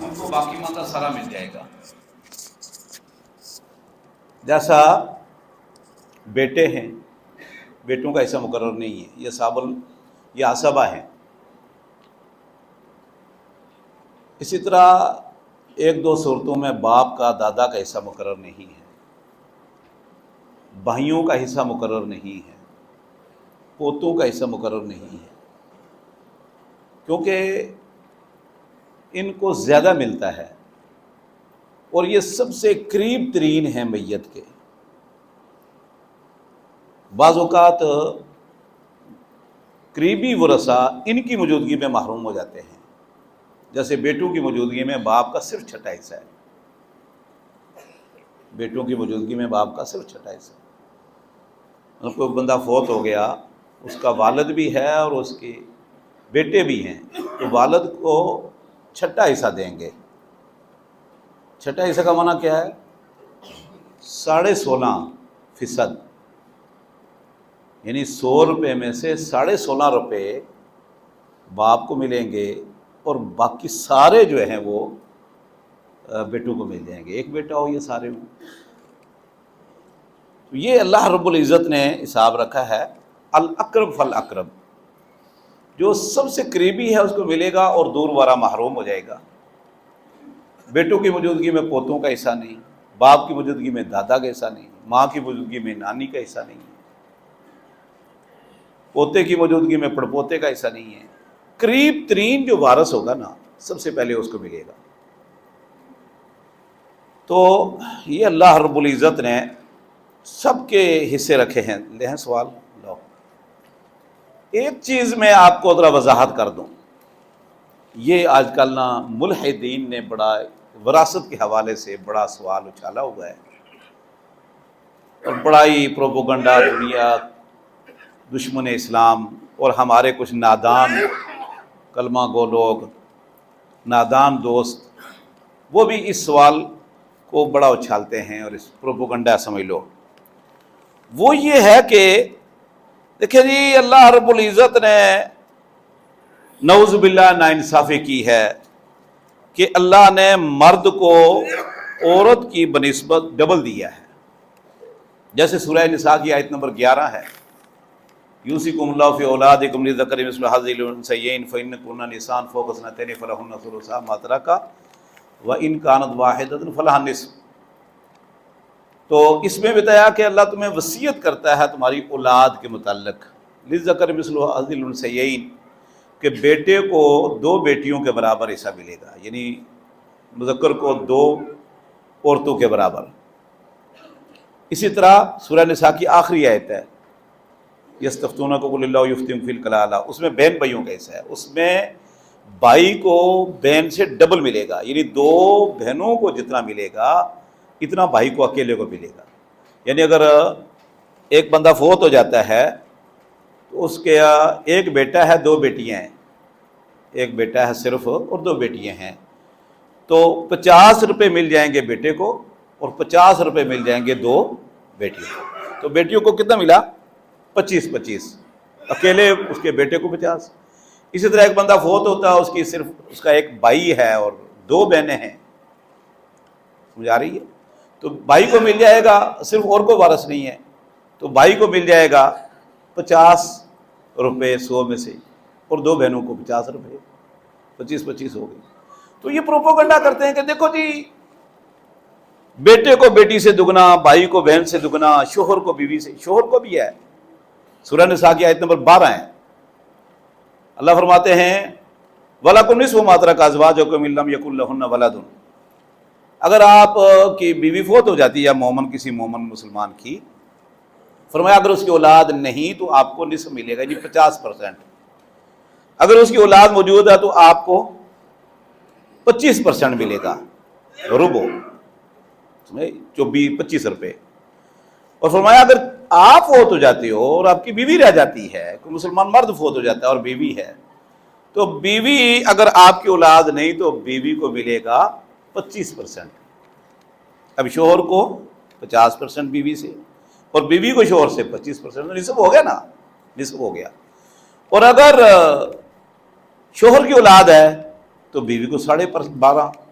ان کو باقی ماندہ سارا مل جائے گا۔ جیسا بیٹے ہیں، بیٹوں کا حصہ مقرر نہیں ہے، یہ عصبہ ہیں۔ اسی طرح ایک دو صورتوں میں باپ کا دادا کا حصہ مقرر نہیں ہے، بھائیوں کا حصہ مقرر نہیں ہے، پوتوں کا حصہ مقرر نہیں ہے، کیونکہ ان کو زیادہ ملتا ہے اور یہ سب سے قریب ترین ہیں میت کے۔ بعض اوقات قریبی ورثہ ان کی موجودگی میں محروم ہو جاتے ہیں، جیسے بیٹوں کی موجودگی میں باپ کا صرف چھٹا حصہ ہے، بیٹوں کی موجودگی میں باپ کا صرف چھٹا حصہ ہے۔ مطلب کوئی بندہ فوت ہو گیا، اس کا والد بھی ہے اور اس کے بیٹے بھی ہیں، تو والد کو چھٹا حصہ دیں گے۔ چھٹا حصہ کا معنی کیا ہے؟ 16.5%، یعنی 100 روپے میں سے 16.5 روپے باپ کو ملیں گے اور باقی سارے جو ہیں وہ بیٹوں کو مل جائیں گے۔ ایک بیٹا ہو یا سارے ہوں، تو یہ اللہ رب العزت نے حساب رکھا ہے الاقرب فالاقرب، جو سب سے قریبی ہے اس کو ملے گا اور دور والا محروم ہو جائے گا۔ بیٹوں کی موجودگی میں پوتوں کا حصہ نہیں، باپ کی موجودگی میں دادا کا حصہ نہیں، ماں کی موجودگی میں نانی کا حصہ نہیں ہے، پوتے کی موجودگی میں پڑپوتے کا حصہ نہیں ہے۔ قریب ترین جو وارث ہوگا نا، سب سے پہلے اس کو ملے گا۔ تو یہ اللہ رب العزت نے سب کے حصے رکھے ہیں۔ لے ہیں سوال لو۔ ایک چیز میں آپ کو ذرا وضاحت کر دوں، یہ آج کل نا ملحدین نے بڑا وراثت کے حوالے سے بڑا سوال اچھالا ہوا ہے، اور بڑا ہی پروپیگنڈا دنیا، دشمن اسلام اور ہمارے کچھ نادان کلمہ گو لوگ، نادان دوست، وہ بھی اس سوال کو بڑا اچھالتے ہیں اور اس پروپیگنڈا سمجھ لو۔ وہ یہ ہے کہ دیکھیں جی، اللہ رب العزت نے نعوذ باللہ ناانصافی کی ہے کہ اللہ نے مرد کو عورت کی بنسبت ڈبل دیا ہے۔ جیسے سورہ نساء کی آیت نمبر 11 ہے، یوصیکم اللہ فی اولادکم للذکر مثل حظ الانثیین فإن کن نساء فوق اثنتین فلہن ثلثا ما ترک وإن کانت واحدۃ فلہا النصف۔ تو اس میں بتایا کہ اللہ تمہیں وصیت کرتا ہے تمہاری اولاد کے متعلق، للذکر مثل حظ الانثیین، کہ بیٹے کو 2 بیٹیوں کے برابر حصہ ملے گا، یعنی مذکر کو 2 عورتوں کے برابر۔ اسی طرح سورہ نساء کی آخری آیت ہے، یستفتونک قل اللہ یفتیکم فی الکلالہ، اس میں بہن بھائیوں کا حصہ ہے، اس میں بھائی کو بہن سے ڈبل ملے گا، یعنی 2 بہنوں کو جتنا ملے گا اتنا بھائی کو اکیلے کو ملے گا۔ یعنی اگر ایک بندہ فوت ہو جاتا ہے تو اس کے ایک بیٹا ہے، 2 بیٹیاں ہیں، ایک بیٹا ہے صرف اور 2 بیٹیاں ہیں، تو 50 روپے مل جائیں گے بیٹے کو اور 50 روپے مل جائیں گے 2 بیٹیوں کو۔ تو بیٹیوں کو کتنا ملا؟ 25، اکیلے اس کے بیٹے کو 50۔ اسی طرح ایک بندہ فوت ہوتا ہے، صرف اس کا ایک بھائی ہے اور 2 بہنیں ہیں، سمجھ آ رہی ہے؟ تو بھائی کو مل جائے گا، صرف اور کوئی وارث نہیں ہے، تو بھائی کو مل جائے گا 50 روپے 100 میں سے، اور 2 بہنوں کو 50 روپے، 25 ہو گئی۔ تو یہ پروپیگنڈا کرتے ہیں کہ دیکھو جی، بیٹے کو بیٹی سے دگنا، بھائی کو بہن سے دگنا، شوہر کو بیوی سے، شوہر کو بھی ہے۔ سورہ نساء کی آیت نمبر 12 ہے، اللہ فرماتے ہیں وَلَكُمْ نِصْفُ مَا تَرَكَ أَزْوَاجُكُمْ إِن لَّمْ يَكُن لَّهُنَّ وَلَدٌ۔ اگر آپ کی بیوی فوت ہو جاتی ہے، مومن کسی مومن مسلمان کی، فرمایا اگر اس کی اولاد نہیں تو آپ کو نصف ملے گا، یعنی 50%۔ اگر اس کی اولاد موجود ہے تو آپ کو 25% ملے گا، ربع، 25 روپے۔ اور فرمایا اگر آپ فوت ہو جاتے ہو اور آپ کی بیوی رہ جاتی ہے، کوئی مسلمان مرد فوت ہو جاتا ہے اور بیوی ہے، تو بیوی اگر آپ کی اولاد نہیں تو بیوی کو ملے گا 25%۔ اب شوہر کو 50% بیوی سے اور بیوی کو شوہر سے 25%، نصف ہو گیا نا، نصف ہو گیا۔ اور اگر شوہر کی اولاد ہے تو بیوی کو 12.5،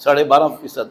12.5%।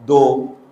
2।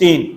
3।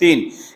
3।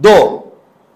2।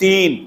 3।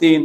3।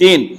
3।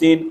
3।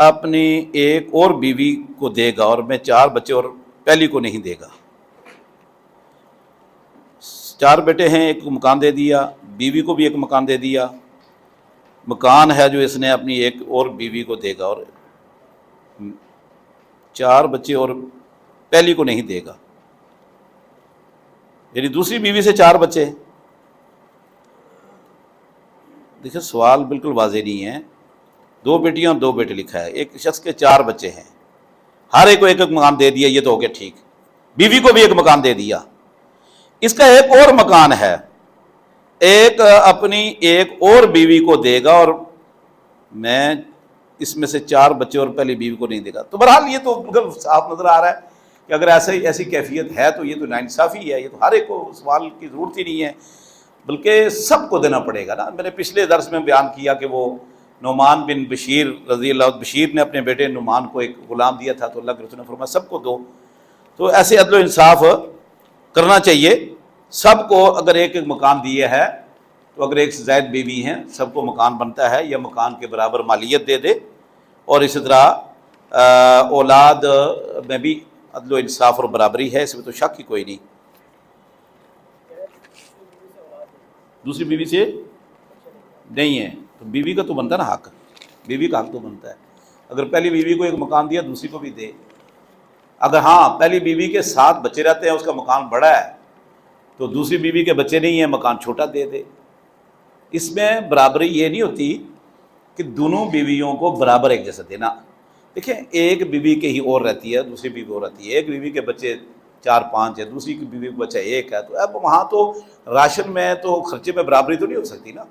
اپنی ایک اور بیوی کو دے گا اور میں 4 بچے اور پہلی کو نہیں دے گا. 4 بیٹے ہیں، ایک کو مکان دے دیا، بیوی کو بھی ایک مکان دے دیا. مکان ہے جو اس نے اپنی ایک اور بیوی کو دے گا اور 4 بچے اور پہلی کو نہیں دے گا، یعنی دوسری بیوی سے 4 بچے. دیکھیں سوال بالکل واضح نہیں ہے. 2 بیٹیاں اور 2 بیٹے لکھا ہے، ایک شخص کے 4 بچے ہیں، ہر ایک کو ایک ایک مکان دے دیا، یہ تو ہو گیا ٹھیک. بیوی کو بھی ایک مکان دے دیا، اس کا ایک اور مکان ہے، ایک اپنی ایک اور بیوی کو دے گا اور میں اس میں سے 4 بچے اور پہلی بیوی کو نہیں دے گا. تو بہرحال یہ تو بالکل صاف نظر آ رہا ہے کہ اگر ایسی کیفیت ہے تو یہ تو ناانصافی ہے. یہ تو ہر ایک کو سوال کی ضرورت ہی نہیں ہے، بلکہ سب کو دینا پڑے گا نا. میں نے پچھلے درس میں بیان کیا کہ وہ نعمان بن بشیر رضی اللہ عنہ، بشیر نے اپنے بیٹے نعمان کو ایک غلام دیا تھا، تو اللہ کے رسول نے فرمایا سب کو دو. تو ایسے عدل و انصاف کرنا چاہیے سب کو. اگر ایک ایک مکان دیے ہے تو اگر ایک سے زائد بیوی ہیں سب کو مکان بنتا ہے، یا مکان کے برابر مالیت دے دے. اور اسی طرح اولاد میں بھی عدل و انصاف اور برابری ہے، اس میں تو شک ہی کوئی نہیں. دوسری بیوی سے نہیں ہے تو بیوی کا تو بنتا ہے نا حق، بیوی کا حق تو بنتا ہے. اگر پہلی بیوی کو ایک مکان دیا دوسری کو بھی دے. اگر ہاں پہلی بیوی کے 7 بچے رہتے ہیں، اس کا مکان بڑا ہے، تو دوسری بیوی کے بچے نہیں ہیں، مکان چھوٹا دے دے. اس میں برابری یہ نہیں ہوتی کہ دونوں بیویوں کو برابر ایک جیسا دینا. دیکھیں ایک بیوی کے ہی اور رہتی ہے، دوسری بیوی اور رہتی ہے، ایک بیوی کے بچے 4-5 ہے، دوسری کی بیوی کا بچہ 1 ہے، تو اب وہاں تو راشن میں تو خرچے میں برابری تو نہیں ہو سکتی نا.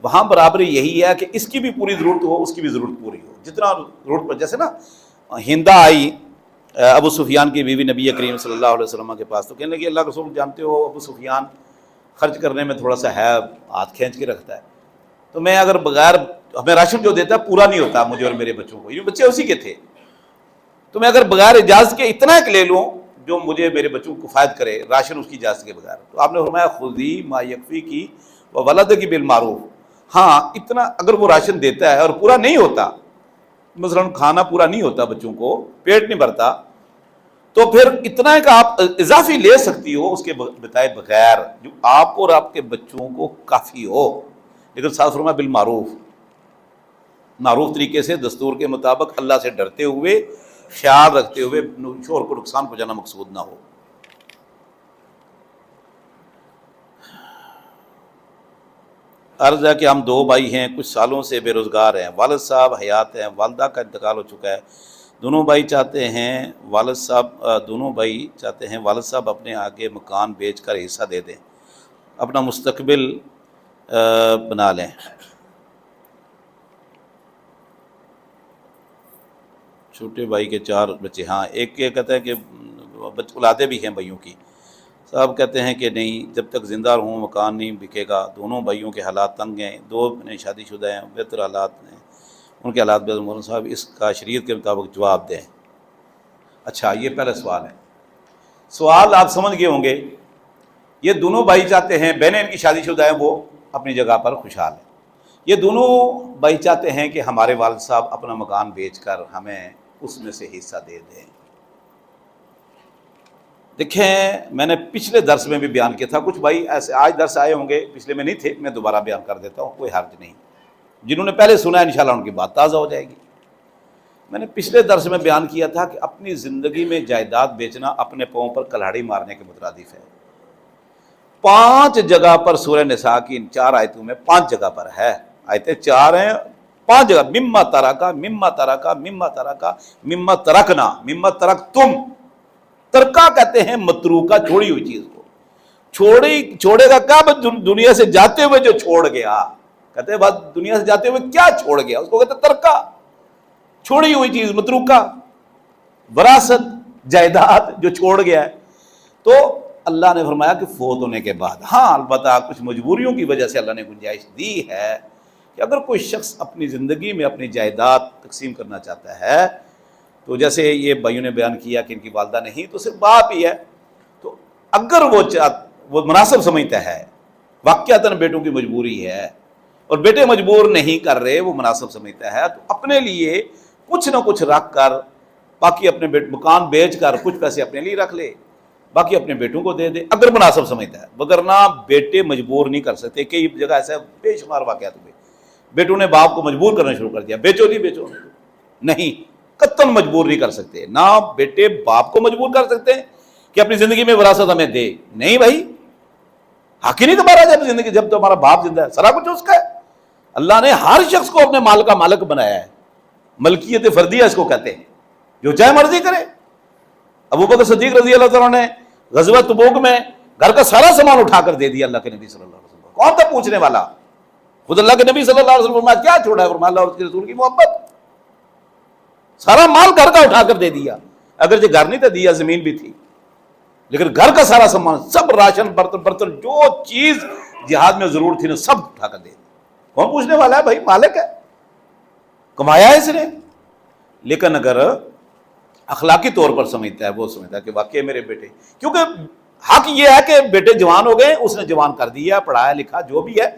وہاں برابری یہی ہے کہ اس کی بھی پوری ضرورت ہو، اس کی بھی ضرورت پوری ہو، جتنا ضرورت پر. جیسے نا ہندا آئی ابو سفیان کی بیوی نبی کریم صلی اللہ علیہ وسلم کے پاس، تو کہنے لگی اللہ کے رسول جانتے ہو ابو سفیان خرچ کرنے میں تھوڑا سا ہے، ہاتھ کھینچ کے رکھتا ہے، تو میں اگر بغیر ہمیں راشن جو دیتا ہے پورا نہیں ہوتا مجھے اور میرے بچوں کو، یہ بچے اسی کے تھے، تو میں اگر بغیر اجازت کے اتنا ایک لے لوں جو مجھے میرے بچوں کو فائد کرے، راشن اس کی اجازت کے بغیر. تو آپ نے فرمایا خذی ما یکفی کی و ولدکی بالمعروف. ہاں اتنا اگر وہ راشن دیتا ہے اور پورا نہیں ہوتا، مثلا کھانا پورا نہیں ہوتا، بچوں کو پیٹ نہیں بھرتا، تو پھر اتنا ہے کہ آپ اضافی لے سکتی ہو اس کے بتائے بغیر، جو آپ کو اور آپ کے بچوں کو کافی ہو. لیکن ساتھ فرمایا بالمعروف، معروف طریقے سے، دستور کے مطابق، اللہ سے ڈرتے ہوئے، خیال رکھتے ہوئے، شوہر کو نقصان پہنچانا مقصود نہ ہو. عرض ہے کہ ہم 2 بھائی ہیں، کچھ سالوں سے بے روزگار ہیں، والد صاحب حیات ہیں، والدہ کا انتقال ہو چکا ہے. دونوں بھائی چاہتے ہیں والد صاحب اپنے آگے مکان بیچ کر حصہ دے دیں، اپنا مستقبل بنا لیں. چھوٹے بھائی کے 4 بچے، ہاں ایک یہ کہتا ہے کہ اولادیں بھی ہیں بھائیوں کی. صاحب کہتے ہیں کہ نہیں، جب تک زندہ رہوں مکان نہیں بکے گا. دونوں بھائیوں کے حالات تنگ ہیں، 2 میں شادی شدہ ہیں، بہتر حالات ہیں ان کے حالات. مولانا صاحب اس کا شریعت کے مطابق جواب دیں. اچھا یہ پہلا سوال ہے. سوال آپ سمجھ گئے ہوں گے. یہ دونوں بھائی چاہتے ہیں، بہنیں ان کی شادی شدہ ہیں، وہ اپنی جگہ پر خوشحال ہیں. یہ دونوں بھائی چاہتے ہیں کہ ہمارے والد صاحب اپنا مکان بیچ کر ہمیں اس میں سے حصہ دے دیں. دیکھیں میں نے پچھلے درس میں بھی بیان کیا تھا، کچھ بھائی ایسے آج درس آئے ہوں گے، پچھلے میں نہیں تھے، میں دوبارہ بیان کر دیتا ہوں، کوئی حرج نہیں. جنہوں نے پہلے سنا ہے انشاءاللہ ان کی بات تازہ ہو جائے گی. میں نے پچھلے درس میں بیان کیا تھا کہ اپنی زندگی میں جائیداد بیچنا اپنے پاؤں پر کلہاڑی مارنے کے مترادف ہے. 5 جگہ پر سورہ نساء کی ان 4 آیتوں میں 5 جگہ پر ہے، آیتیں 4 ہیں، 5 جگہ مما ترکا مما ترکا مما ترکا مما ترکنا مما ترکتم. ترکا کہتے ہیں متروکہ، چھوڑی ہوئی چیز کو. چھوڑے گا کب؟ دنیا سے جاتے ہوئے جو چھوڑ گیا. کہتے ہیں بات دنیا سے جاتے ہوئے کیا چھوڑ گیا، اس کو کہتے ہیں ترکا، چھوڑی ہوئی چیز، متروکہ، وراثت، جائیداد جو چھوڑ گیا ہے. تو اللہ نے فرمایا کہ فوت ہونے کے بعد، ہاں البتہ کچھ مجبوریوں کی وجہ سے اللہ نے گنجائش دی ہے کہ اگر کوئی شخص اپنی زندگی میں اپنی جائیداد تقسیم کرنا چاہتا ہے، تو جیسے یہ بھائیوں نے بیان کیا کہ ان کی والدہ نہیں، تو صرف باپ ہی ہے، تو اگر وہ مناسب سمجھتا ہے، واقعتاً بیٹوں کی مجبوری ہے اور بیٹے مجبور نہیں کر رہے، وہ مناسب سمجھتا ہے، تو اپنے لیے کچھ نہ کچھ رکھ کر باقی اپنے مکان بیچ کر کچھ پیسے اپنے لیے رکھ لے، باقی اپنے بیٹوں کو دے دے اگر مناسب سمجھتا ہے، وگرنہ بیٹے مجبور نہیں کر سکتے۔ کئی جگہ ایسا بے شمار واقعات ہوئے، بیٹوں نے باپ کو مجبور کرنا شروع کر دیا، بیچو نہیں بیچو نہیں، قطعاً مجبور نہیں کر سکتے۔ نہ بیٹے باپ کو مجبور کر سکتے ہیں کہ اپنی زندگی میں وراثت ہمیں دے، نہیں بھائی، حق ہی نہیں تمہارا جب زندگی، جب تمہارا باپ زندہ ہے سارا کچھ اس کا ہے۔ اللہ نے ہر شخص کو اپنے مال کا مالک بنایا ہے، ملکیت فردیہ اس کو کہتے ہیں، جو چاہے مرضی کرے۔ ابو بکر صدیق رضی اللہ تعالیٰ نے غزوہ تبوک میں گھر کا سارا سامان اٹھا کر دے دیا اللہ کے نبی صلی اللہ علیہ وسلم کو، کون تھا پوچھنے والا؟ خود اللہ کے نبی صلی اللہ علیہ وسلم کیا چھوڑا ہے؟ فرمایا اللہ اور اس کے رسول کی محبت، سارا مال گھر کا اٹھا کر دے دیا، اگرچہ گھر نہیں تھا دیا، زمین بھی تھی، لیکن گھر کا سارا سامان، سب راشن، برتن جو چیز جہاد میں ضرور تھی نا سب اٹھا کر دے دیا۔ کون پوچھنے والا ہے؟ بھائی مالک ہے، کمایا ہے اس نے۔ لیکن اگر اخلاقی طور پر سمجھتا ہے، وہ سمجھتا ہے کہ واقعی میرے بیٹے، کیونکہ حق یہ ہے کہ بیٹے جوان ہو گئے، اس نے جوان کر دیا، پڑھایا لکھا جو بھی ہے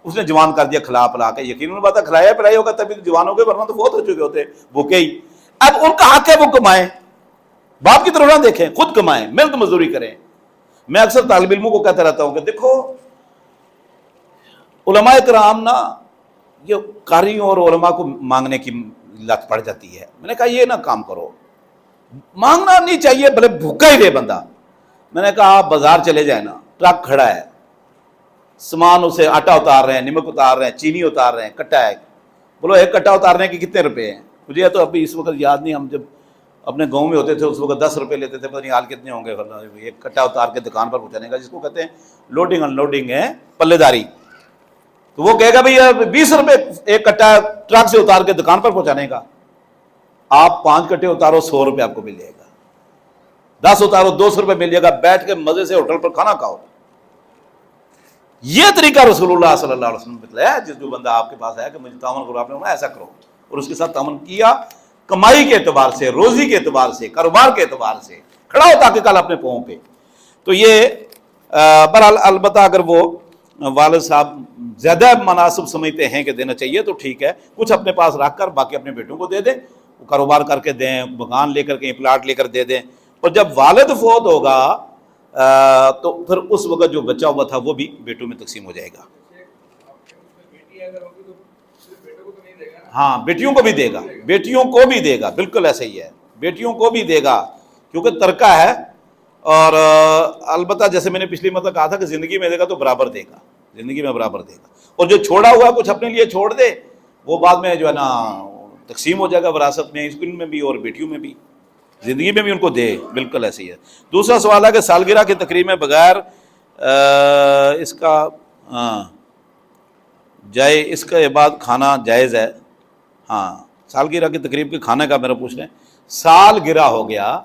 اس نے جوان کر دیا، کھلا پلا کے، یقیناً بات ہے کھلایا پلایا ہوگا تبھی تو جوان ہو گئے، ورنہ تو بہت ہو چکے ہوتے بھوکے ہی۔ اب ان کا حق ہے وہ کمائیں، باپ کی طرف نہ دیکھیں، خود کمائیں، محنت مزدوری کریں۔ میں اکثر طالب علموں کو کہتا رہتا ہوں کہ دیکھو علماء کرام نا، یہ قاریوں اور علماء کو مانگنے کی لت پڑ جاتی ہے۔ میں نے کہا یہ نہ کام کرو، مانگنا نہیں چاہیے، بھلے بھوکا ہی رہے بندہ۔ میں نے کہا آپ بازار چلے جائیں نا، ٹرک کھڑا ہے، سامان اسے آٹا اتار رہے ہیں، نمک اتار رہے ہیں، چینی اتار رہے ہیں، کٹا ہے، بولو ایک کٹا اتارنے کے کتنے روپے ہیں؟ مجھے تو ابھی اس وقت یاد نہیں، ہم جب اپنے گاؤں میں ہوتے تھے اس وقت 10 روپے لیتے تھے، پتہ نہیں حال کتنے ہوں گے، ایک کٹا اتار کے دکان پر پہنچانے کا، جس کو کہتے ہیں لوڈنگ ان لوڈنگ ہے، پلے داری۔ تو وہ کہے گا بھائی 20 روپے ایک کٹا ٹرک سے اتار کے دکان پر پہنچانے کا، آپ 5 کٹے اتارو 100 روپے آپ کو مل جائے گا، 10 اتارو 200 روپے مل جائے گا، بیٹھ کے مزے سے ہوٹل پر کھانا کھاؤ۔ یہ طریقہ رسول اللہ صلی اللہ علیہ وسلم نے بتلایا، جس جو بندہ آپ کے پاس ہے کہ مجھے تعاون کرو، آپ نے ایسا کرو، اور اس کے ساتھ تعاون کیا، کمائی کے اعتبار سے، روزی کے اعتبار سے، کاروبار کے اعتبار سے کھڑا ہو تاکہ کل اپنے پاؤں پہ۔ تو یہ بہرحال البتہ اگر وہ والد صاحب زیادہ مناسب سمجھتے ہیں کہ دینا چاہیے تو ٹھیک ہے، کچھ اپنے پاس رکھ کر باقی اپنے بیٹوں کو دے دیں، وہ کاروبار کر کے دیں، مکان لے کر کہیں پلاٹ لے کر دے دیں، اور جب والد فوت ہوگا تو پھر اس وقت جو بچہ ہوا تھا وہ بھی بیٹوں میں تقسیم ہو جائے گا۔ ہاں بیٹیوں کو بھی دے گا، بیٹیوں کو بھی دے گا، بالکل ایسا ہی ہے، بیٹیوں کو بھی دے گا کیونکہ ترکہ ہے۔ اور البتہ جیسے میں نے پچھلی مرتبہ کہا تھا کہ زندگی میں دے گا تو برابر دے گا، زندگی میں برابر دے گا، اور جو چھوڑا ہوا کچھ اپنے لیے چھوڑ دے وہ بعد میں جو ہے نا تقسیم ہو جائے گا وراثت میں، اسکول میں بھی اور بیٹیوں میں بھی، زندگی میں بھی ان کو دے، بالکل ایسے ہی ہے۔ دوسرا سوال ہے کہ سالگرہ کی تقریب میں بغیر اس کا اس کے بعد کھانا جائز ہے؟ ہاں، سالگرہ کی تقریب کے کھانے کا میرا پوچھ رہے ہیں، سالگرہ ہو گیا،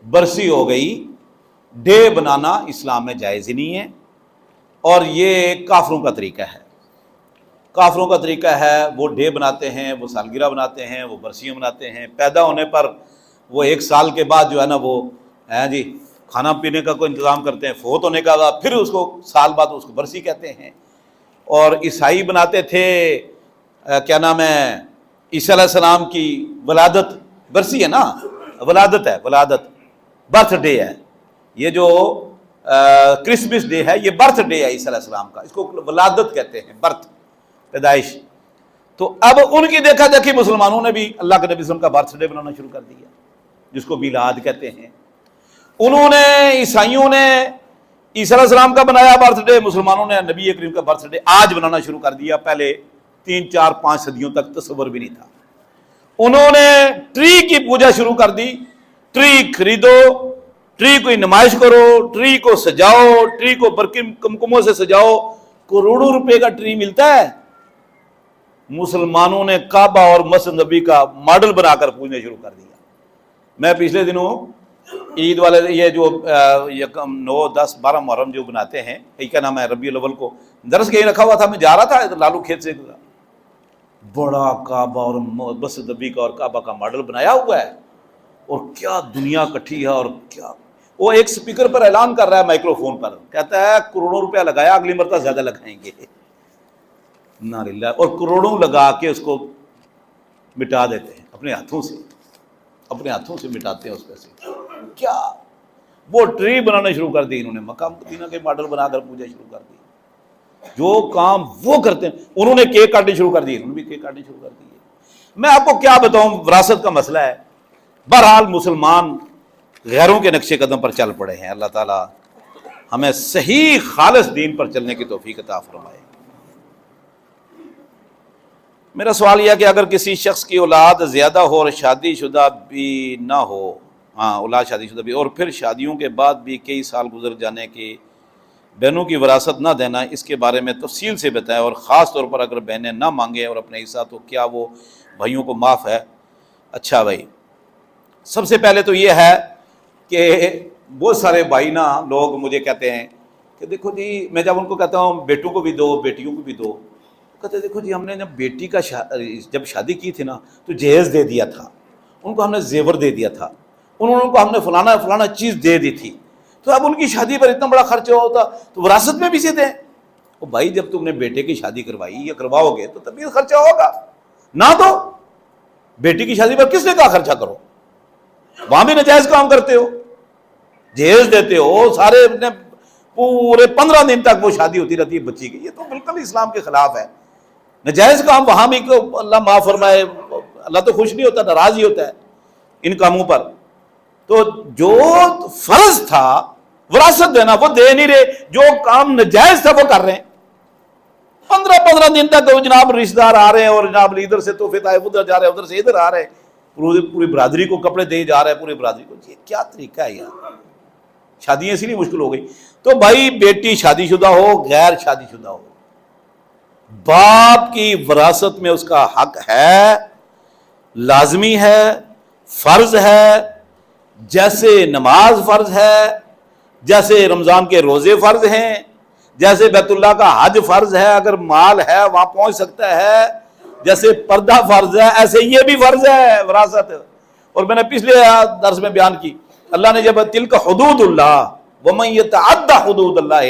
برسی ہو گئی، ڈے بنانا اسلام میں جائز ہی نہیں ہے، اور یہ کافروں کا طریقہ ہے، کافروں کا طریقہ ہے، وہ ڈے بناتے ہیں، وہ سالگرہ بناتے ہیں، وہ برسیاں بناتے ہیں، پیدا ہونے پر وہ 1 سال کے بعد جو ہے نا وہ جی کھانا پینے کا کوئی انتظام کرتے ہیں، فوت ہونے کا بعد پھر اس کو سال بعد اس کو برسی کہتے ہیں۔ اور عیسائی بناتے تھے کیا نام ہے، عیسیٰ علیہ السلام کی ولادت، برسی ہے نا، ولادت ہے، ولادت برتھ ڈے ہے، یہ جو کرسمس ڈے ہے یہ برتھ ڈے ہے عیسیٰ علیہ السلام کا، اس کو ولادت کہتے ہیں، برتھ، پیدائش۔ تو اب ان کی دیکھا دیکھی مسلمانوں نے بھی اللہ کے نبی صلی اللہ علیہ وسلم کا برتھ ڈے بنانا شروع کر دیا، جس کو میلاد کہتے ہیں۔ انہوں نے، عیسائیوں نے عیسیٰ علیہ السلام کا بنایا برتھ ڈے، مسلمانوں نے نبی کریم کا برتھ ڈے آج بنانا شروع کر دیا، پہلے 3 4 5 صدیوں تک تصور بھی نہیں تھا۔ انہوں نے ٹری کی پوجا شروع کر دی، ٹری خریدو، ٹری کو نمائش کرو، ٹری کو سجاؤ، ٹری کو کمکموں سے سجاؤ، کروڑوں روپے کا ٹری ملتا ہے۔ مسلمانوں نے کعبہ اور مسجد نبی کا ماڈل بنا کر پوجنا شروع کر دیا۔ میں پچھلے دنوں عید والے یہ جو 9 10 12 محرم جو بناتے ہیں، کیا نام ہے، ربیع الاول کو درس کہیں رکھا ہوا تھا، میں جا رہا تھا لالو کھیت سے، بڑا کعبہ اور مسجد نبی کا اور کعبہ کا ماڈل بنایا ہوا ہے، اور کیا دنیا اکٹھی ہے، اور کیا وہ ایک سپیکر پر اعلان کر رہا ہے مائکرو فون پر، کہتا ہے کروڑوں روپیہ لگایا، اگلی مرتبہ زیادہ لگائیں گے، نا للہ، اور کروڑوں لگا کے اس کو مٹا دیتے ہیں اپنے ہاتھوں سے مٹاتے ہیں اس پیسے. کیا وہ ٹری بنانا شروع کر دی انہوں نے, مکہ مدینہ کے ماڈل بنا کر پوجا شروع کر دی. جو کام وہ کرتے ہیں, انہوں نے کیک کاٹنے شروع کر دی, انہوں نے بھی کیک کاٹنے شروع کر دی. میں آپ کو کیا بتاؤں, وراثت کا مسئلہ ہے. بہرحال مسلمان غیروں کے نقش قدم پر چل پڑے ہیں. اللہ تعالی ہمیں صحیح خالص دین پر چلنے کی توفیق عطا فرمائے. میرا سوال یہ ہے کہ اگر کسی شخص کی اولاد زیادہ ہو اور شادی شدہ بھی نہ ہو, اولاد شادی شدہ بھی, اور پھر شادیوں کے بعد بھی کئی سال گزر جانے کی بہنوں کی وراثت نہ دینا, اس کے بارے میں تفصیل سے بتائیں, اور خاص طور پر اگر بہنیں نہ مانگیں اور اپنے حصہ تو کیا وہ بھائیوں کو معاف ہے؟ اچھا بھائی, سب سے پہلے تو یہ ہے کہ بہت سارے بھائی نا لوگ مجھے کہتے ہیں کہ دیکھو جی, میں جب ان کو کہتا ہوں بیٹوں کو بھی دو بیٹیوں کو بھی دو, کہتے دیکھو جی ہم نے جب بیٹی کا جب شادی کی تھی نا تو جہیز دے دیا تھا, ان کو ہم نے زیور دے دیا تھا, انہوں کو ہم نے فلانا چیز دے دی تھی, تو اب ان کی شادی پر اتنا بڑا خرچ ہوتا تو وراثت میں بھی سے دیں. وہ بھائی جب تم نے بیٹے کی شادی کروائی یا کرواؤ گے تو تبھی خرچہ ہوگا, نہ تو بیٹی کی شادی پر کس نے کہا خرچہ کرو, وہاں بھی نجائز کام کرتے ہو, جہیز دیتے ہو سارے, پورے 15 دن تک وہ شادی ہوتی رہتی ہے بچی کی. یہ تو بالکل اسلام کے خلاف ہے, نجائز کام. وہاں بھی اللہ معاف فرمائے, اللہ تو خوش نہیں ہوتا, ناراض ہی ہوتا ہے ان کاموں پر. تو جو فرض تھا وراثت دینا وہ دے نہیں رہے, جو کام نجائز تھا وہ کر رہے ہیں. 15 دن تک جناب رشتہ دار آ رہے ہیں, اور جناب ادھر سے تحفے طائف ادھر جا رہے ہیں, ادھر سے ادھر آ رہے ہیں, پوری برادری کو کپڑے دے جا رہے ہیں, پوری برادری کو. یہ کیا طریقہ ہے یار, شادیاں اسی لیے مشکل ہو گئی. تو بھائی بیٹی شادی شدہ ہو غیر شادی شدہ ہو, باپ کی وراثت میں اس کا حق ہے, لازمی ہے, فرض ہے. جیسے نماز فرض ہے, جیسے رمضان کے روزے فرض ہیں, جیسے بیت اللہ کا حج فرض ہے, اگر مال ہے وہاں پہنچ سکتا ہے, جیسے پردہ فرض ہے ایسے یہ بھی فرض ہے وراثت. اور میں نے پچھلے درس میں بیان کی, اللہ نے جب تلک حدود اللہ ومن یتعد حدود اللہ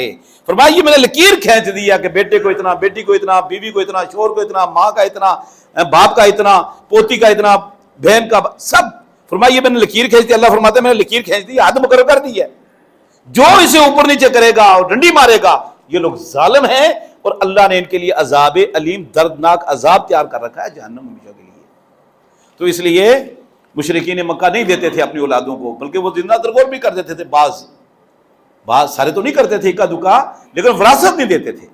فرمایا, یہ میں نے لکیر کھینچ دیا کہ بیٹے کو اتنا, بیٹی کو اتنا, بیوی کو اتنا, شوہر کو اتنا, ماں کا اتنا, باپ کا اتنا, پوتی کا اتنا, بہن کا, سب. فرمایا یہ میں نے لکیر کھینچ دی. اللہ فرماتا ہے میں نے لکیر کھینچ دی, حد مقرر کر دی ہے. جو اسے اوپر نیچے کرے گا اور ڈنڈی مارے گا یہ لوگ ظالم ہیں, اور اللہ نے ان کے لیے عذاب علیم دردناک عذاب تیار کر رکھا ہے جہنم ہمیشہ کے لیے. تو اس لیے مشرکین مکہ نہیں دیتے تھے اپنی اولادوں کو, بلکہ وہ زندہ درگور بھی کر دیتے تھے. بعض سارے تو نہیں کرتے تھے اکا دکا, لیکن وراثت نہیں دیتے تھے.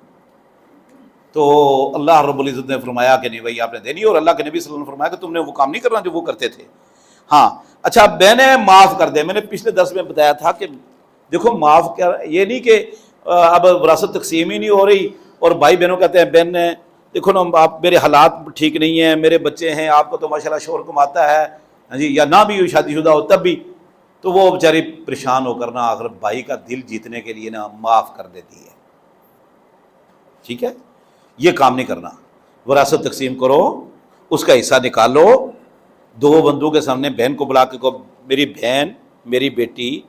تو اللہ رب العزت نے فرمایا کہ نہیں بھائی آپ نے دینی, اور اللہ کے نبی صلی اللہ علیہ وسلم نے فرمایا کہ تم نے وہ کام نہیں کرنا جو وہ کرتے تھے. ہاں اچھا, بہنیں معاف کر دیں. میں نے پچھلے درس میں بتایا تھا کہ دیکھو معاف کر, یہ نہیں کہ اب وراثت تقسیم ہی نہیں ہو رہی اور بھائی بہنوں کہتے ہیں بہن دیکھو نا آپ میرے حالات ٹھیک نہیں ہیں, میرے بچے ہیں, آپ کو تو ماشاءاللہ شوہر کماتا ہے جی, یا نہ بھی ہو شادی شدہ ہو تب بھی, تو وہ بیچاری پریشان ہو کر نا آخر بھائی کا دل جیتنے کے لیے نا معاف کر دیتی ہے. ٹھیک ہے, یہ کام نہیں کرنا. وراثت تقسیم کرو, اس کا حصہ نکالو, دو بندوں کے سامنے بہن کو بلا کے کہو میری بہن, میری بیٹی,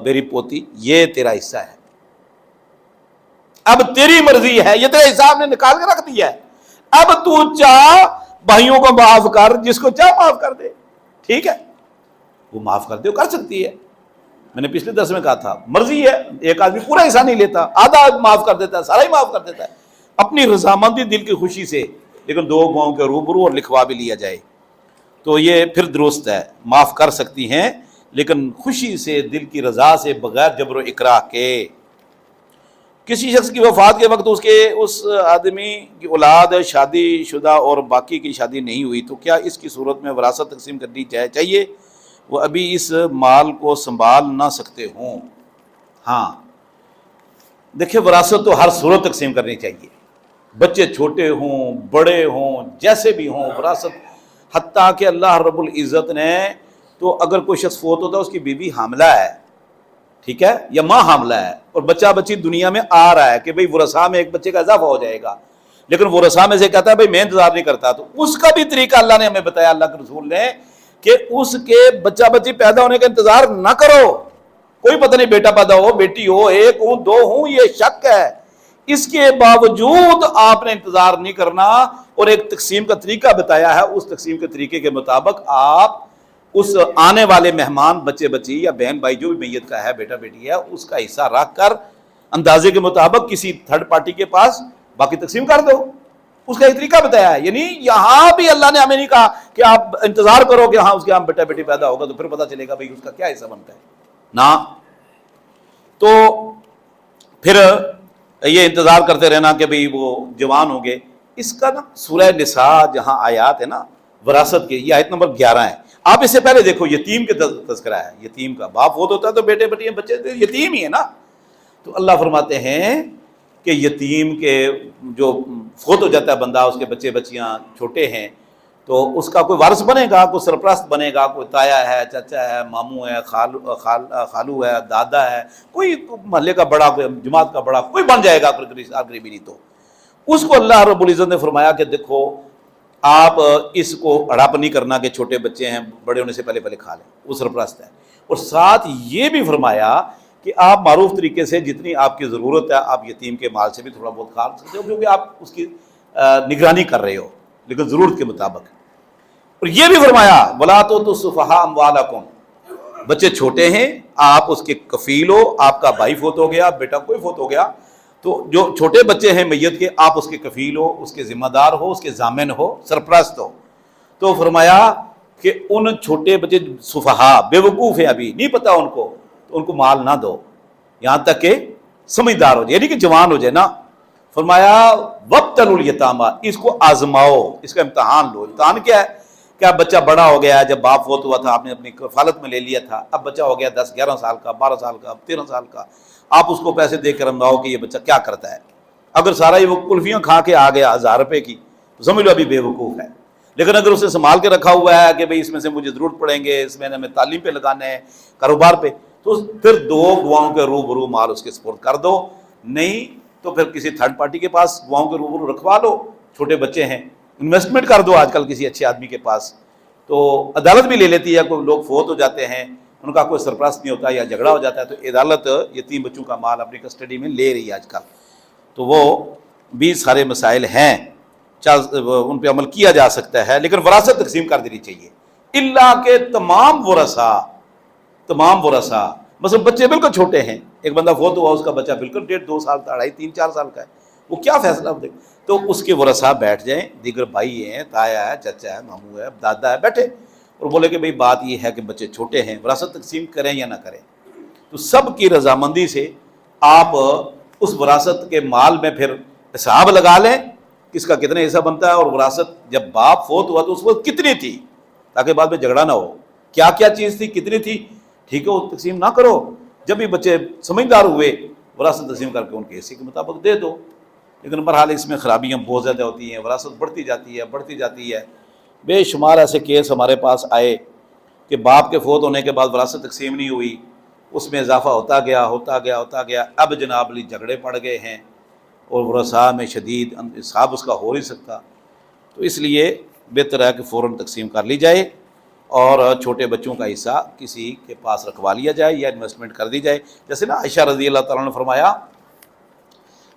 میری پوتی, یہ تیرا حصہ ہے, اب تیری مرضی ہے, یہ تیرا حصہ آپ نے نکال کے رکھ دیا ہے, اب تو چاہ بھائیوں کو معاف کر, جس کو چاہ معاف کر دے. ٹھیک ہے, وہ معاف کر دے, وہ کر سکتی ہے. میں نے پچھلے درس میں کہا تھا مرضی ہے, ایک آدمی پورا حصہ نہیں لیتا, آدھا معاف کر دیتا ہے, سارا ہی معاف کر دیتا ہے اپنی رضامندی دل کی خوشی سے, لیکن دو گاؤں کے روبرو اور لکھوا بھی لیا جائے تو یہ پھر درست ہے. معاف کر سکتی ہیں لیکن خوشی سے, دل کی رضا سے, بغیر جبر و اکراہ کے. کسی شخص کی وفات کے وقت اس آدمی کی اولاد شادی شدہ اور باقی کی شادی نہیں ہوئی تو کیا اس کی صورت میں وراثت تقسیم کرنی چاہیے؟ وہ ابھی اس مال کو سنبھال نہ سکتے ہوں. ہاں دیکھیں, وراثت تو ہر صورت تقسیم کرنی چاہیے, بچے چھوٹے ہوں بڑے ہوں جیسے بھی ہوں وراثت. حتیٰ کہ اللہ رب العزت نے تو اگر کوئی شخص فوت ہوتا ہے, اس کی بیوی حاملہ ہے, ٹھیک ہے, یا ماں حاملہ ہے اور بچہ بچی دنیا میں آ رہا ہے کہ بھئی ورثاء میں ایک بچے کا اضافہ ہو جائے گا, لیکن ورثاء میں سے کہتا ہے بھئی میں انتظار نہیں کرتا, تو اس کا بھی طریقہ اللہ نے ہمیں بتایا, اللہ کے رسول نے, کہ اس کے بچہ بچی پیدا ہونے کا انتظار نہ کرو. کوئی پتہ نہیں بیٹا پیدا ہو بیٹی ہو, ایک ہوں دو ہوں, یہ شک ہے, اس کے باوجود آپ نے انتظار نہیں کرنا اور ایک تقسیم کا طریقہ بتایا ہے، اس تقسیم کے طریقے کے مطابق آپ اس آنے والے مہمان بچے بچی یا بہن بھائی جو بھی میت کا ہے، بیٹا بیٹی ہے، اس کا حصہ رکھ کر اندازے کے مطابق کسی تھرڈ پارٹی کے پاس باقی تقسیم کر دو. اس کا ایک طریقہ بتایا ہے. یعنی یہاں بھی اللہ نے ہمیں نہیں کہا کہ آپ انتظار کرو کہ ہاں اس کے یہاں بیٹا بیٹی پیدا ہوگا تو پھر پتہ چلے گا بھائی اس کا کیا حصہ بنتا ہے. نہ تو پھر یہ انتظار کرتے رہنا کہ بھئی وہ جوان ہوں گے. اس کا نا سورہ نساء جہاں آیات ہے نا وراثت کے، یہ آیت نمبر 11 ہے. آپ اس سے پہلے دیکھو یتیم کے تذکرہ ہے. یتیم کا باپ فوت ہوتا ہے تو بیٹے بیٹی بچے یتیم ہی ہے نا. تو اللہ فرماتے ہیں کہ یتیم کے جو فوت ہو جاتا ہے بندہ، اس کے بچے بچیاں چھوٹے ہیں تو اس کا کوئی وارث بنے گا، کوئی سرپرست بنے گا، کوئی تایا ہے، چچا ہے، ماموں ہے، خالو ہے، دادا ہے، کوئی محلے کا بڑا، کوئی جماعت کا بڑا، کوئی بن جائے گا قریبی نہیں. تو اس کو اللہ رب العزت نے فرمایا کہ دیکھو آپ اس کو ہڑپ نہیں کرنا کہ چھوٹے بچے ہیں، بڑے ہونے سے پہلے کھا لیں، وہ سرپرست ہے. اور ساتھ یہ بھی فرمایا کہ آپ معروف طریقے سے جتنی آپ کی ضرورت ہے آپ یتیم کے مال سے بھی تھوڑا بہت کھا سکتے ہو، کیونکہ آپ اس کی نگرانی کر رہے ہو لیکن ضرورت کے مطابق. اور یہ بھی فرمایا وَلَا تُؤْتُوا السُّفَهَاءَ أَمْوَالَكُمْ، بچے چھوٹے ہیں، آپ اس کے کفیل ہو، آپ کا بھائی فوت ہو گیا، بیٹا کوئی فوت ہو گیا تو جو چھوٹے بچے ہیں میت کے، آپ اس کے کفیل ہو، اس کے ذمہ دار ہو، اس کے ضامن ہو، سرپرست ہو. تو فرمایا کہ ان چھوٹے بچے سفہاء بے وقوف ہیں، ابھی نہیں پتا ان کو، تو ان کو مال نہ دو یہاں تک کہ سمجھدار ہو جائے، یعنی کہ جوان ہو جائے نا. فرمایا وَابْتَلُوا الْيَتَامَىٰ، اس کو آزماؤ، اس کا امتحان لو. امتحان کیا ہے؟ کہ اب بچہ بڑا ہو گیا ہے، جب باپ فوت ہوا تھا آپ نے اپنی کفالت میں لے لیا تھا، اب بچہ ہو گیا 10-11 سال کا، 12 سال کا، 13 سال کا، آپ اس کو پیسے دے کر انداؤ کہ یہ بچہ کیا کرتا ہے. اگر سارا یہ وہ کلفیاں کھا کے آ گیا 1000 روپے کی تو سمجھ لو ابھی بے وقوف ہے. لیکن اگر اسے سنبھال کے رکھا ہوا ہے کہ بھئی اس میں سے مجھے ضرورت پڑیں گے، اس میں ہمیں تعلیم پہ لگانا ہے، کاروبار پہ، تو پھر 2 گواہوں کے روبرو مال اس کے سپرد کر دو. نہیں تو پھر کسی تھرڈ پارٹی کے پاس گواہوں کے روبرو رکھوا لو. چھوٹے بچے ہیں، انویسٹمنٹ کر دو آج کل کسی اچھے آدمی کے پاس، تو عدالت بھی لے لیتی ہے. کوئی لوگ فوت ہو جاتے ہیں، ان کا کوئی سرپرست نہیں ہوتا یا جھگڑا ہو جاتا ہے تو عدالت یتیم بچوں کا مال اپنی کسٹڈی میں لے رہی ہے آج کل. تو وہ بھی سارے مسائل ہیں، ان پہ عمل کیا جا سکتا ہے، لیکن وراثت تقسیم کر دینی چاہیے. اللہ کے تمام ورثہ مثلا بچے بالکل چھوٹے ہیں، ایک بندہ فوت ہوا، اس کا بچہ بالکل 1.5-2 سال کا، 2.5-3-4 سال کا ہے، وہ کیا فیصلہ دے؟ تو اس کے ورثہ بیٹھ جائیں، دیگر بھائی ہیں، تایا ہے، چچا ہے، ماموں ہے، دادا ہے، بیٹھے اور بولے کہ بھئی بات یہ ہے کہ بچے چھوٹے ہیں، وراثت تقسیم کریں یا نہ کریں. تو سب کی رضامندی سے آپ اس وراثت کے مال میں پھر حساب لگا لیں کس کا کتنے حصہ بنتا ہے، اور وراثت جب باپ فوت ہوا تو اس وقت کتنی تھی، تاکہ بعد میں جھگڑا نہ ہو، کیا کیا چیز تھی، کتنی تھی. ٹھیک ہے، وہ تقسیم نہ کرو، جب بھی بچے سمجھدار ہوئے وراثت تقسیم کر کے ان کے حصے کے مطابق دے دو. لیکن بہرحال اس میں خرابیاں بہت زیادہ ہوتی ہیں، وراثت بڑھتی جاتی ہے. بے شمار ایسے کیس ہمارے پاس آئے کہ باپ کے فوت ہونے کے بعد وراثت تقسیم نہیں ہوئی، اس میں اضافہ ہوتا گیا. اب جناب علی جھگڑے پڑ گئے ہیں اور ورثاء میں شدید حساب اس کا ہو نہیں سکتا. تو اس لیے بہتر ہے کہ فوراً تقسیم کر لی جائے اور چھوٹے بچوں کا حصہ کسی کے پاس رکھوا لیا جائے یا انویسٹمنٹ کر دی جائے. جیسے نا عائشہ رضی اللہ تعالیٰ نے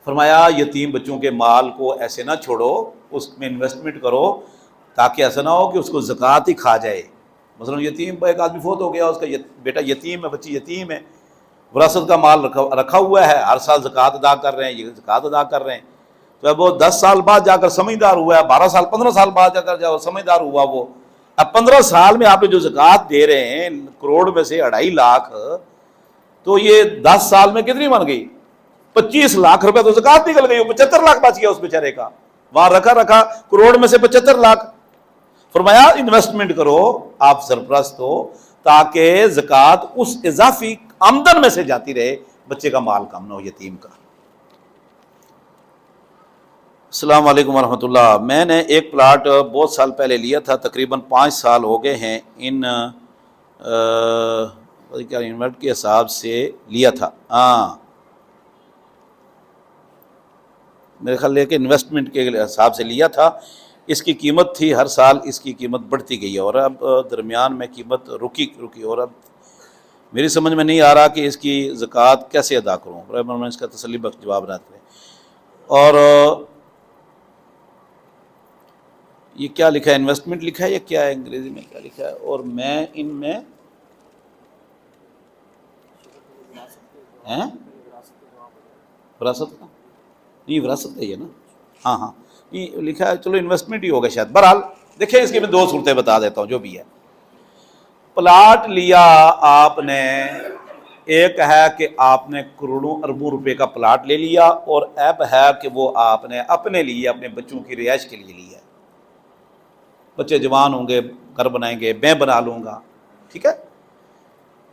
فرمایا یتیم بچوں کے مال کو ایسے نہ چھوڑو، اس میں انویسٹمنٹ کرو تاکہ ایسا نہ ہو کہ اس کو زکوٰۃ ہی کھا جائے. مثلا یتیم ایک آدمی فوت ہو گیا، اس کا بیٹا یتیم ہے، بچی یتیم ہے، وراثت کا مال رکھا ہوا ہے، ہر سال زکوٰۃ ادا کر رہے ہیں، یہ زکوٰۃ ادا کر رہے ہیں. تو اب وہ 10 سال بعد جا کر سمجھدار ہوا ہے، 12 سال 15 سال بعد جا کر سمجھدار ہوا وہ. اب 15 سال میں آپ نے جو زکوٰۃ دے رہے ہیں کروڑ میں سے 2.5 لاکھ، تو یہ 10 سال میں کتنی بن گئی؟ 25 لاکھ روپے تو زکوٰۃ نکل گئی، 75 لاکھ بچ گیا اس بیچارے کا. وہاں رکھا کروڑ میں سے 75 لاکھ. فرمایا انویسٹمنٹ کرو، آپ سرپرست ہو، تاکہ زکوٰۃ اس اضافی آمدن میں سے جاتی رہے، بچے کا مال کم نہ ہو، یتیم کا. السلام علیکم ورحمۃ اللہ. میں نے ایک پلاٹ بہت سال پہلے لیا تھا، تقریباً 5 سال ہو گئے ہیں. انویسٹ کے حساب سے لیا تھا. میرے خیال ہے کہ انویسٹمنٹ کے حساب سے لیا تھا. اس کی قیمت تھی، ہر سال اس کی قیمت بڑھتی گئی ہے، اور اب درمیان میں قیمت رکی اور اب میری سمجھ میں نہیں آ رہا کہ اس کی زکوٰۃ کیسے ادا کروں. میں اس کا تسلی بخش جواب نہ کریں. اور یہ کیا لکھا ہے، انویسٹمنٹ لکھا ہے یا کیا ہے، انگریزی میں کیا لکھا ہے، اور میں ان میں وراثت کا نہیں، وراثت ہے یہ نا، ہاں یہ لکھا ہے، چلو انویسٹمنٹ ہی ہوگا شاید۔ بہرحال دیکھیں اس کی میں دو صورتیں بتا دیتا ہوں جو بھی ہے۔ پلاٹ لیا آپ نے، ایک ہے کہ آپ نے کروڑوں اربوں روپے کا پلاٹ لے لیا، اور اب ہے کہ وہ آپ نے اپنے لیے، اپنے بچوں کی رہائش کے لیے لیا ہے۔ بچے جوان ہوں گے، گھر بنائیں گے، میں بنا لوں گا، ٹھیک ہے۔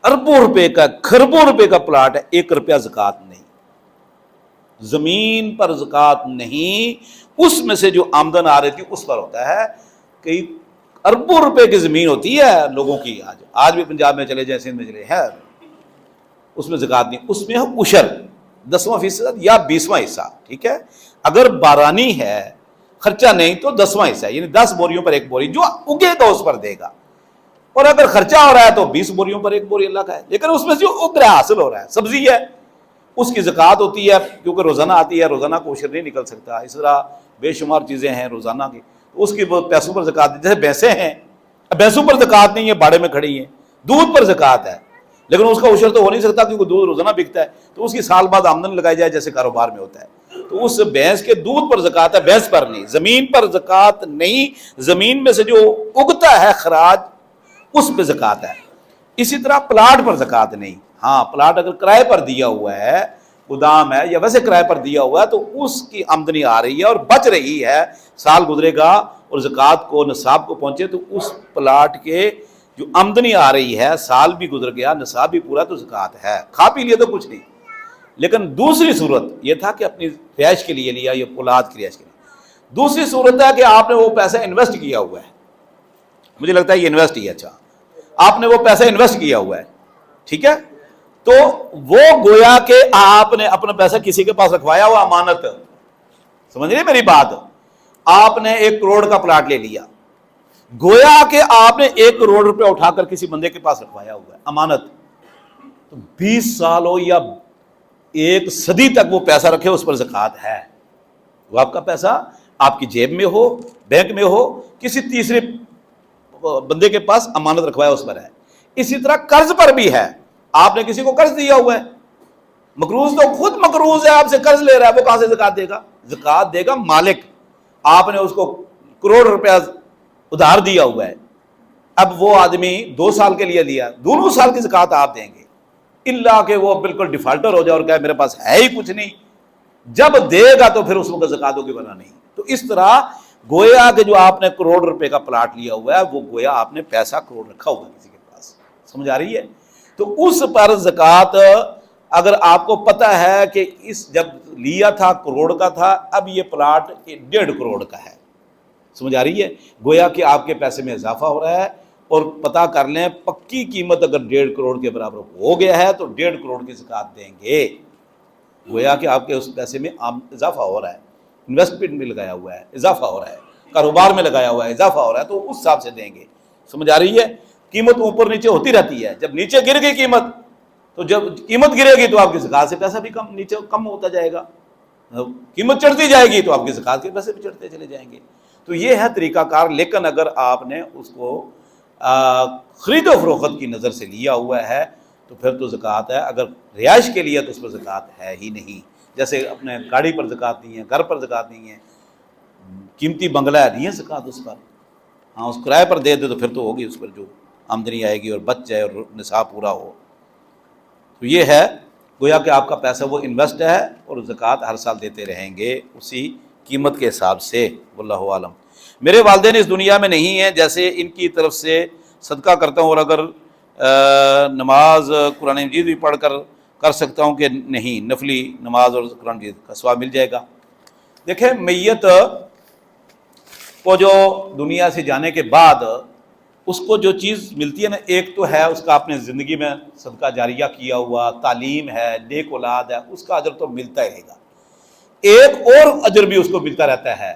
اربوں روپے کا، کھربوں روپے کا پلاٹ ہے، 1 روپیہ زکوٰۃ نہیں، زمین پر زکوٰۃ نہیں، اس میں سے جو آمدن آ رہی تھی اس پر ہوتا ہے۔ کئی اربوں روپے کی زمین ہوتی ہے لوگوں کی، آج بھی پنجاب میں چلے جائیں، سندھ میں چلے ہے، اس میں زکوٰۃ نہیں، اس میں ہے عشر 10% یا 20واں حصہ، ٹھیک ہے۔ اگر بارانی ہے، خرچہ نہیں تو 10واں حصہ، یعنی 10 بوریوں پر 1 بوری، جو اگے گا اس پر دے گا، اور اگر خرچہ ہو رہا ہے تو 20 بوریوں پر 1 بوری اللہ کا ہے، لیکن اس میں جو اگ رہا ہے، حاصل ہو رہا ہے، سبزی ہے، اس کی زکوٰۃ ہوتی ہے، کیونکہ روزانہ آتی ہے، روزانہ کو عشر نہیں نکل سکتا۔ اس طرح بے شمار چیزیں ہیں روزانہ کی، اس کی پیسوں پر زکوٰۃ، جیسے بھینسیں ہیں، بھینسوں پر زکوٰۃ نہیں ہے، باڑے میں کھڑی ہیں، دودھ پر زکوٰۃ ہے، لیکن اس کا عشر تو ہو نہیں سکتا کیونکہ دودھ روزانہ بکتا ہے، تو اس کی سال بعد آمدن لگائی جائے جیسے کاروبار میں ہوتا ہے، تو اس بھینس کے دودھ پر زکوٰۃ ہے، بھینس پر نہیں، زمین پر زکوٰۃ نہیں، زمین میں سے جو اگتا ہے خراج اس پہ زکوٰۃ ہے۔ اسی طرح پلاٹ پر زکوٰۃ نہیں، ہاں پلاٹ اگر کرائے پر دیا ہوا ہے، گودام ہے یا ویسے کرائے پر دیا ہوا ہے، تو اس کی آمدنی آ رہی ہے اور بچ رہی ہے، سال گزرے گا اور زکوٰۃ کو نصاب کو پہنچے تو اس پلاٹ کے جو آمدنی آ رہی ہے، سال بھی گزر گیا، نصاب بھی پورا، تو زکوٰۃ ہے، کھا پی لیا تو کچھ نہیں۔ لیکن دوسری صورت یہ تھا کہ اپنی رہائش کے لیے لیا، یا اولاد کی رہائش کے لیے۔ دوسری صورت ہے کہ آپ نے وہ پیسہ انویسٹ کیا ہوا ہے، مجھے لگتا ہے یہ انویسٹ ہی ہے، اچھا آپ نے وہ پیسہ انویسٹ کیا ہوا ہے، ٹھیک ہے، تو وہ گویا کہ آپ نے اپنا پیسہ کسی کے پاس رکھوایا ہوا امانت، سمجھ رہے میری بات؟ آپ نے 1 کروڑ کا پلاٹ لے لیا، گویا کہ آپ نے 1 کروڑ روپے اٹھا کر کسی بندے کے پاس رکھوایا ہوا ہے امانت، تو 20 سال ہو یا 1 صدی تک وہ پیسہ رکھے، اس پر زکوٰۃ ہے۔ وہ آپ کا پیسہ آپ کی جیب میں ہو، بینک میں ہو، کسی تیسرے بندے کے پاس امانت رکھوایا اس پر ہے۔ اسی طرح قرض پر بھی ہے، آپ نے کسی کو قرض دیا ہوا ہے، مقروض تو خود مقروض ہے، آپ سے قرض لے رہا ہے، وہ کہاں سے زکوٰۃ دے گا؟ زکوٰۃ دے گا مالک، آپ نے اس کو کروڑ روپیہ ادھار دیا ہوا ہے، اب وہ آدمی 2 سال کے لیے لیا، دونوں سال کی زکوٰۃ آپ دیں گے، الا کہ وہ بالکل ڈیفالٹر ہو جائے اور کہے میرے پاس ہے ہی کچھ نہیں، جب دے گا تو پھر اس وقت زکوٰۃ ہوگی، ورنہ نہیں۔ تو اس طرح گویا کہ جو آپ نے کروڑ روپے کا پلاٹ لیا ہوا ہے، وہ گویا آپ نے پیسہ کروڑ رکھا ہوا ہے کسی کے پاس، سمجھ آ رہی ہے؟ تو اس پر زکوٰۃ اگر آپ کو پتہ ہے کہ اس جب لیا تھا کروڑ کا تھا، اب یہ پلاٹ 1.5 کروڑ کا ہے، سمجھ آ رہی ہے؟ گویا کہ آپ کے پیسے میں اضافہ ہو رہا ہے، اور پتہ کر لیں پکی قیمت اگر 1.5 کروڑ کے برابر ہو گیا ہے تو 1.5 کروڑ کی زکوٰۃ دیں گے، گویا کہ آپ کے اس پیسے میں اضافہ ہو رہا ہے، انویسٹمنٹ میں لگایا ہوا ہے، اضافہ ہو رہا ہے، کاروبار میں لگایا ہوا ہے، اضافہ ہو رہا ہے، تو اس حساب سے دیں گے، سمجھ آ رہی ہے؟ قیمت اوپر نیچے ہوتی رہتی ہے، جب نیچے گر گئی قیمت، تو جب قیمت گرے گی تو آپ کی زکوٰۃ سے پیسہ بھی نیچے کم ہوتا جائے گا، قیمت چڑھتی جائے گی تو آپ کی زکوٰۃ کے پیسے بھی چڑھتے چلے جائیں گے۔ تو یہ ہے طریقہ کار، لیکن اگر آپ نے اس کو خرید و فروخت کی نظر سے لیا ہوا ہے تو پھر تو زکوٰۃ ہے، اگر رہائش کے لیے تو اس پر زکوٰۃ ہے ہی نہیں، جیسے اپنے گاڑی پر زکوٰۃ نہیں ہے، گھر پر زکوٰۃ نہیں ہے، قیمتی بنگلہ ہے، نہیں ہے زکوٰۃ اس پر، ہاں اس کرائے پر دے دے تو پھر تو ہوگی اس پر جو آمدنی آئے گی اور بچ جائے اور نصاب پورا ہو۔ تو یہ ہے گویا کہ آپ کا پیسہ وہ انویسٹ ہے، اور زکوٰۃ ہر سال دیتے رہیں گے اسی قیمت کے حساب سے، واللہ عالم۔ میرے والدین اس دنیا میں نہیں ہیں، جیسے ان کی طرف سے صدقہ کرتا ہوں، اور اگر نماز قرآن مجید بھی پڑھ کر سکتا ہوں کہ نہیں، نفلی نماز اور قرآن مجید کا ثواب مل جائے گا؟ دیکھیں میت کو جو دنیا سے جانے کے بعد اس کو جو چیز ملتی ہے نا، ایک تو ہے اس کا اپنے زندگی میں صدقہ جاریہ کیا ہوا، تعلیم ہے، نیک اولاد ہے، اس کا اجر تو ملتا ہی رہے گا، ایک اور اجر بھی اس کو ملتا رہتا ہے۔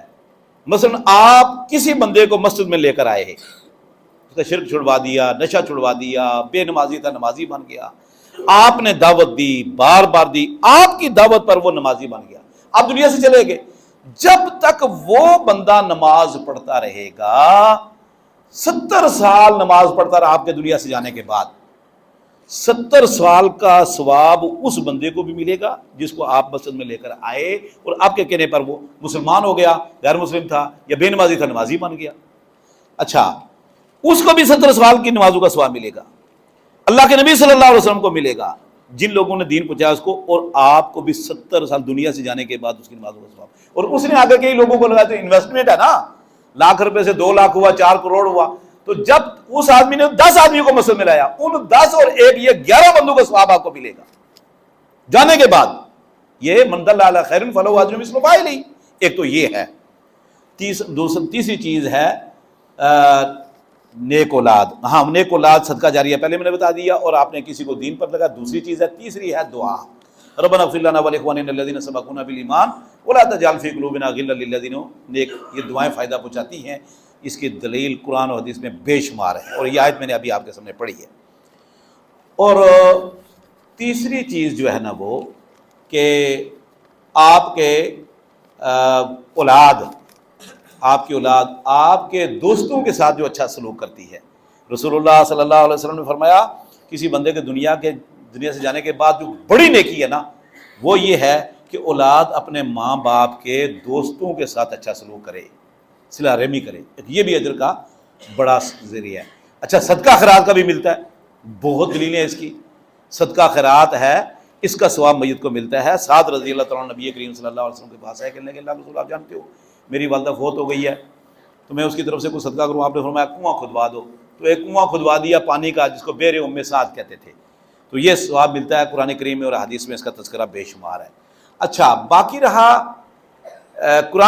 مثلا آپ کسی بندے کو مسجد میں لے کر آئے، اس کا شرک چھڑوا دیا، نشہ چھڑوا دیا، بے نمازی تھا نمازی بن گیا، آپ نے دعوت دی، بار بار دی، آپ کی دعوت پر وہ نمازی بن گیا، آپ دنیا سے چلے گئے. جب تک وہ بندہ نماز پڑھتا رہے گا، 70 سال نماز پڑھتا رہا آپ کے دنیا سے جانے کے بعد، 70 سال کا ثواب اس بندے کو بھی ملے گا جس کو آپ مسجد میں لے کر آئے اور آپ کے کہنے پر وہ مسلمان ہو گیا، غیر مسلم تھا یا بے نمازی تھا نمازی بن گیا. اچھا، اس کو بھی 70 سال کی نمازوں کا ثواب ملے گا. اللہ کے نبی صلی اللہ علیہ وسلم کو ملے گا جن لوگوں نے دین پہنچایا اس کو، اور آپ کو بھی 70 سال دنیا سے جانے کے بعد اس کی نمازوں کا ثواب. اور اس نے آگے کئی لوگوں کو لگایا، تو انویسٹمنٹ ہے نا، لاکھ روپے سے 2 لاکھ ہوا، 4 کروڑ ہوا. تو جب اس آدمی نے 10 آدمی کو مسجد میں لایا، ان 10 اور 1 یہ 11 بندوں کا ثواب آپ کو ملے گا جانے کے بعد. یہ من دل علی خیر فلہ اجر مثل فاعلہ. ایک تو یہ ہے. تیسری چیز ہے نیک اولاد. ہاں، نیک اولاد صدقہ جاریہ پہلے میں نے بتا دیا، اور آپ نے کسی کو دین پر لگا. دوسری چیز ہے، تیسری ہے دعا. ربنا اغفر لنا ولاخواننا الذین سبقونا بالایمان ولا تجعل فی قلوبنا غلا للذین. نیک یہ دعائیں فائدہ پہنچاتی ہیں. اس کی دلیل قرآن و حدیث میں بے شمار ہے، اور یہ آیت میں نے ابھی آپ کے سامنے پڑھی ہے. اور تیسری چیز جو ہے نا وہ کہ آپ کے اولاد، آپ کی اولاد آپ کے دوستوں کے ساتھ جو اچھا سلوک کرتی ہے. رسول اللہ صلی اللہ علیہ وسلم نے فرمایا کسی بندے کے دنیا سے جانے کے بعد جو بڑی نیکی ہے نا وہ یہ ہے کہ اولاد اپنے ماں باپ کے دوستوں کے ساتھ اچھا سلوک کرے، صلہ رحمی کرے. یہ بھی اجر کا بڑا ذریعہ ہے. اچھا، صدقہ خیرات کا بھی ملتا ہے. بہت دلیلیں اس کی. صدقہ خیرات ہے، اس کا ثواب میت کو ملتا ہے. سعد رضی اللہ تعالیٰ نبی کریم صلی اللہ علیہ وسلم کے پاس ہے، کہنے لگے اللہ کے رسول آپ جانتے ہو میری والدہ فوت ہو گئی ہے، تو میں اس کی طرف سے کوئی صدقہ کروں. آپ نے فرمایا کنواں کھدوا دو. تو ایک کنواں کھدوا دیا پانی کا، جس کو بئر ام سعد کہتے تھے. تو یہ ثواب ملتا ہے. قرآن کریم میں اور حدیث میں اس کا تذکرہ بے شمار ہے. اچھا، باقی رہا قرآن